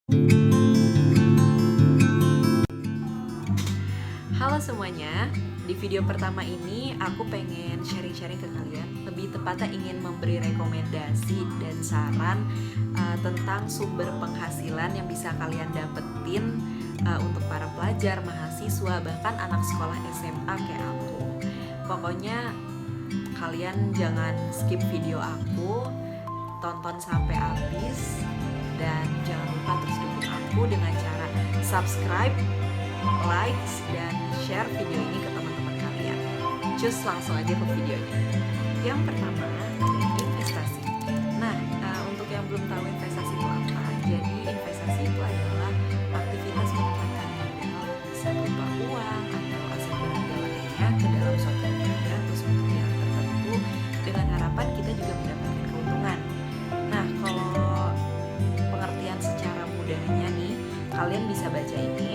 Halo semuanya, di video pertama ini aku pengen sharing-sharing ke kalian. Lebih tepatnya ingin memberi rekomendasi dan saran tentang sumber penghasilan yang bisa kalian dapetin untuk para pelajar, mahasiswa, bahkan anak sekolah SMA kayak aku. Pokoknya kalian jangan skip video aku, tonton sampai habis, dan jangan lupa terus dukung aku dengan cara subscribe, likes, dan share video ini ke teman-teman kalian. Just langsung aja ke videonya. Yang pertama ada investasi. Nah, untuk yang belum tahu investasi itu apa, jadi investasi itu adalah aktivitas menempatkan modal, bisa berupa uang atau aset berharga lainnya ke dalam suatu lembaga atau suatu pihak tertentu dengan harapan kita juga mendapatkan keuntungan. Nah, kalau pengertian secara mudahnya nih, kalian bisa baca ini.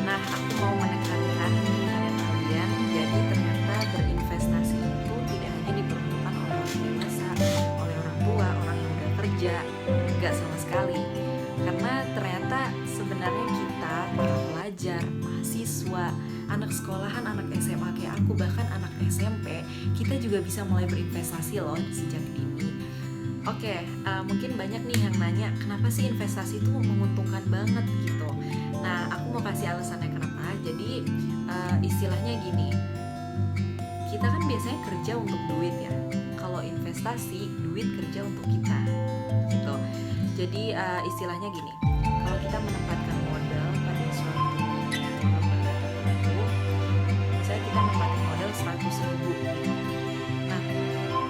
Nah, aku mau menekankan kepada kalian, jadi ternyata berinvestasi itu tidak hanya diperuntukkan oleh orang dewasa, oleh orang tua, orang yang udah kerja, enggak sama sekali. Karena ternyata sebenarnya kita, para pelajar, mahasiswa, anak sekolahan, anak SMA kayak aku, bahkan anak SMP, kita juga bisa mulai berinvestasi loh sejak dini. Oke, mungkin banyak nih yang nanya, kenapa sih investasi itu menguntungkan banget gitu. Nah, aku mau kasih alasannya kenapa. Jadi istilahnya gini, kita kan biasanya kerja untuk duit ya. Kalau investasi, duit kerja untuk kita gitu. Jadi istilahnya gini, kalau kita menempatkan modal pada suatu lembaga tertentu, misalnya kita menempatkan modal 100.000. Nah,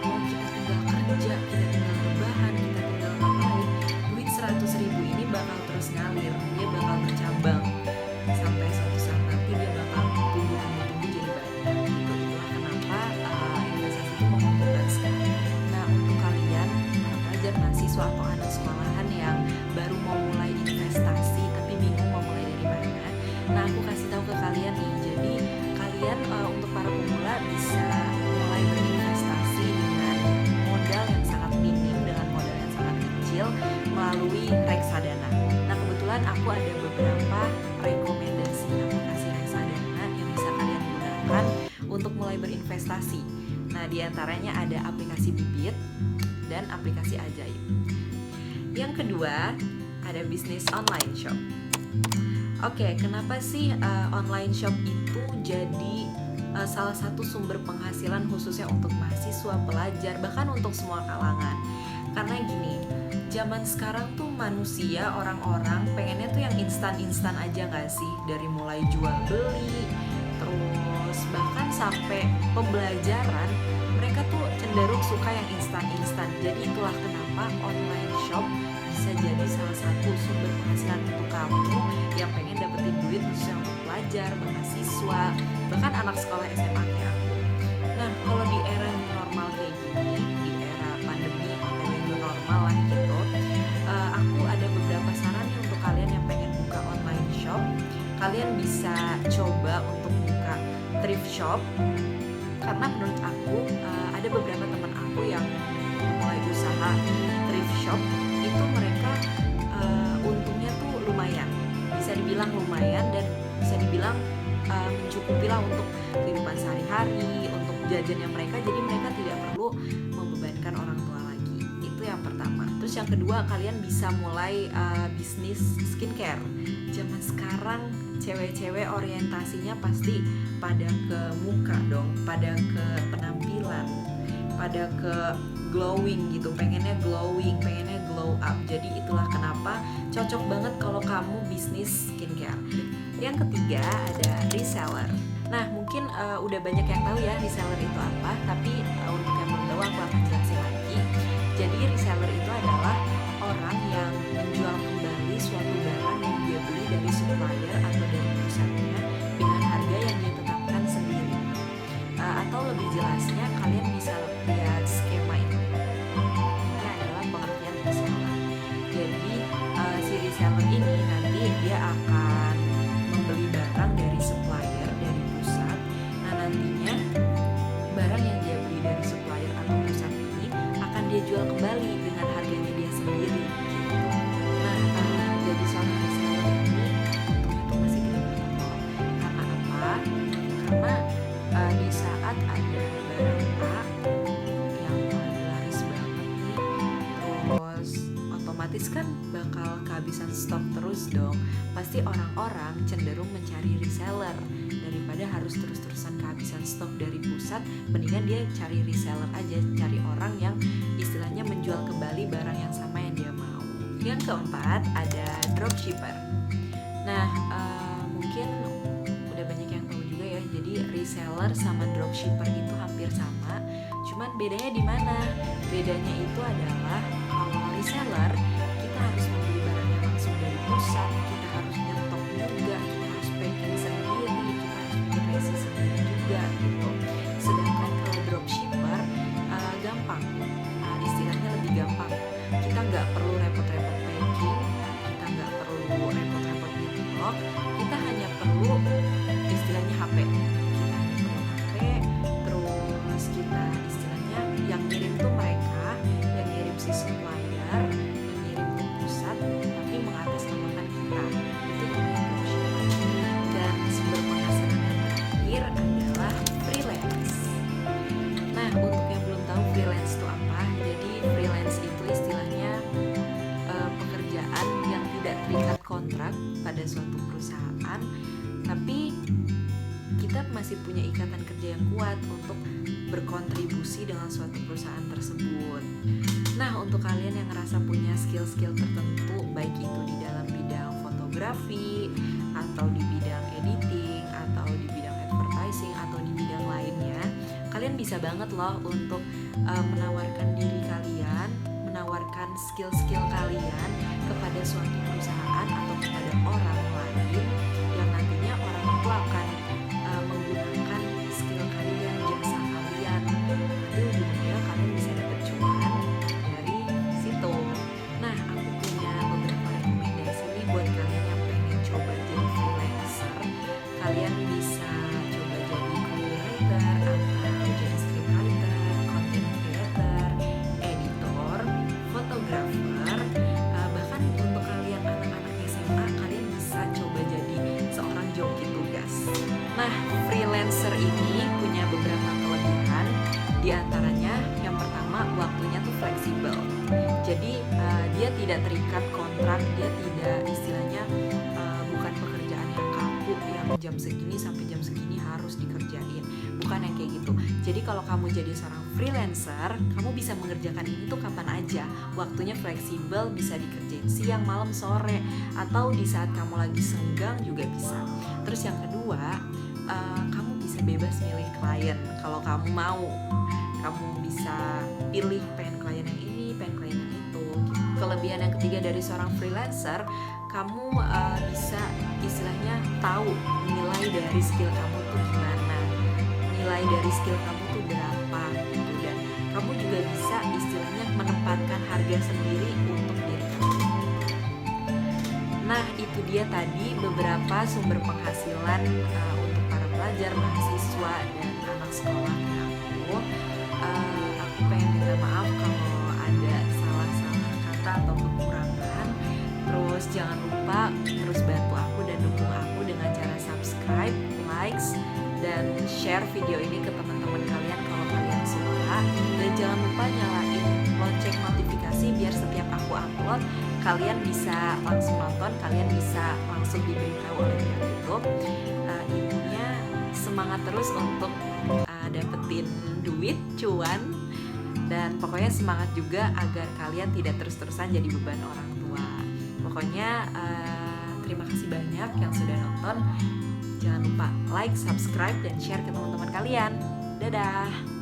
mau kita tinggal kerja, kita tinggal rebahan, kita tinggal ngapain, duit 100.000 ini bakal terus ngalir, dia bakal bercabang sampai suatu saat nanti dia bakal tumbuh jadi banyak gitu. Itulah kenapa investasi itu menguntungkan sekali. Nah, untuk kalian para pelajar, mahasiswa atau anak sekolahan yang baru mau mulai investasi tapi bingung mau mulai dari mana, nah aku kasih tahu ke kalian nih. Jadi kalian untuk para pemula bisa mulai berinvestasi dengan modal yang sangat minim, dengan modal yang sangat kecil melalui reksadana. Nah, kebetulan aku ada beberapa rekomendasi aplikasi reksadana yang bisa kalian gunakan untuk mulai berinvestasi. Nah, diantaranya ada aplikasi Bibit dan aplikasi Ajaib. Yang kedua, ada bisnis online shop. Oke, kenapa sih online shop itu jadi salah satu sumber penghasilan khususnya untuk mahasiswa, pelajar, bahkan untuk semua kalangan? Karena gini, zaman sekarang tuh manusia, orang-orang pengennya tuh yang instan-instan aja gak sih? Dari mulai jual beli, terus bahkan sampai pembelajaran, mereka tuh cenderung suka yang instan-instan. Jadi itulah kenapa online shop bisa jadi salah satu sumber penghasilan untuk kamu yang pengen dapetin duit khususnya untuk pelajar, mahasiswa, bahkan anak sekolah SMA kayak aku. Nah, kalau di era new normal kayak gini, di era pandemi atau new normal lah gitu, aku ada beberapa saran nih untuk kalian yang pengen buka online shop. Kalian bisa coba untuk buka thrift shop, karena menurut aku ada beberapa teman aku yang mulai usaha thrift shop itu mereka untungnya tuh lumayan, bisa dibilang lumayan, dan bisa dibilang mencukupi lah untuk kehidupan sehari-hari, untuk jajannya mereka. Jadi mereka tidak perlu membebankan orang tua lagi. Itu yang pertama. Terus yang kedua, kalian bisa mulai bisnis skincare. Zaman sekarang cewek-cewek orientasinya pasti pada ke muka dong, pada ke penampilan, pada ke glowing gitu, pengennya glowing, pengennya glow up. Jadi itulah kenapa cocok banget kalau kamu bisnis skincare. Yang ketiga ada reseller. Nah, mungkin udah banyak yang tahu ya reseller itu apa, tapi untuk yang belum tahu aku akan jelasin lagi. Jadi reseller itu adalah orang yang menjual kembali suatu barang yang dia beli dari supplier atau dari perusahaannya dengan harga yang dia tetapkan sendiri. Atau lebih jelasnya, kalian bisa lihat skema ini. Ini adalah pengertian reseller. Jadi si reseller ini nanti dia akan membeli barang dari supplier, dari pusat. Nah, nantinya barang yang dia beli dari supplier atau pusat ini akan dia jual kembali dengan harganya dia sendiri bakal kehabisan stok terus dong. Pasti orang-orang cenderung mencari reseller daripada harus terus-terusan kehabisan stok dari pusat. Mendingan dia cari reseller aja, cari orang yang istilahnya menjual kembali barang yang sama yang dia mau. Yang keempat ada dropshipper. Nah, mungkin udah banyak yang tahu juga ya. Jadi reseller sama dropshipper itu hampir sama. Cuman bedanya di mana? Bedanya itu adalah kalau reseller kita harus membeli barangnya langsung dari pusat, kita harus nyetok juga, kita harus packing sendiri, kita harus bikin resi sendiri juga gitu. Sedangkan kalau dropshipper gampang, istilahnya lebih gampang. Kita nggak perlu repot-repot packing, kita nggak perlu repot-repot nyetok, kita hanya perlu istilahnya HP. Kita hanya perlu HP, terus kita istilahnya yang ngirim tuh mereka, yang ngirim si supplier, yang ngirim ke pusat, tapi mengatasnamakan kita. Itu namanya dropshipper. Dan sumber penghasilan yang terakhir adalah freelance. Nah, untuk yang belum tahu freelance itu apa, jadi freelance itu istilahnya pekerjaan yang tidak terikat kontrak pada suatu perusahaan, tapi kita masih punya ikatan kerja yang kuat untuk berkontribusi dengan suatu perusahaan tersebut. Nah, untuk kalian yang ngerasa punya skill-skill tertentu, baik itu di dalam bidang fotografi, atau di bidang editing, atau di bidang advertising, atau di bidang lainnya, kalian bisa banget loh untuk menawarkan diri kalian, menawarkan skill-skill kalian kepada suatu perusahaan atau kepada orang lain yang nantinya orang itu akan menggunakan skill kalian, jasa kalian. Nanti ujungnya kalian bisa dapat cuan dari situ. Nah, aku punya beberapa rekomendasi nih buat kalian yang pengen coba jadi freelancer. Kalian bisa coba jadi copywriter, atau jadi scriptwriter, content creator, editor, fotografer. Bahkan untuk kalian anak-anak SMA, kalian bisa coba jadi seorang joki tugas. Nah, freelancer ini punya beberapa kelebihan. Di antaranya, yang pertama, waktunya tuh fleksibel. Jadi dia tidak terikat kontrak, dia tidak istilahnya bukan pekerjaan yang kaku yang jam segini sampai jam segini harus dikerjain. Bukan yang kayak gitu. Jadi kalau kamu jadi seorang freelancer, kamu bisa mengerjakan ini tuh kapan aja. Waktunya fleksibel, bisa dikerjain siang, malam, sore, atau di saat kamu lagi senggang juga bisa. Terus yang kedua, kamu bisa bebas milih klien kalau kamu mau. Kamu bisa pilih pengen klien yang ini, pengen klien yang itu. Kelebihan yang ketiga dari seorang freelancer, kamu bisa istilahnya tahu nilai dari skill kamu tuh gimana, nilai dari skill kamu tuh berapa gitu, dan kamu juga bisa istilahnya menempatkan harga sendiri untuk diri kamu. Nah, itu dia tadi beberapa sumber penghasilan untuk para pelajar, mahasiswa, dan anak sekolah aku. Aku pengen minta maaf kalau ada salah-salah kata atau kekurangan. Terus jangan lupa terus bantu aku dan dukung aku dengan cara subscribe, likes, dan share video ini ke teman-teman kalian kalau kalian suka. Dan jangan lupa nyalain lonceng notifikasi biar setiap aku upload kalian bisa langsung nonton, kalian bisa langsung diberitahu oleh pihak YouTube. Intinya semangat terus untuk dapetin duit, cuan, dan pokoknya semangat juga agar kalian tidak terus-terusan jadi beban orang tua. Pokoknya terima kasih banyak yang sudah nonton. Jangan lupa like, subscribe, dan share ke teman-teman kalian. Dadah.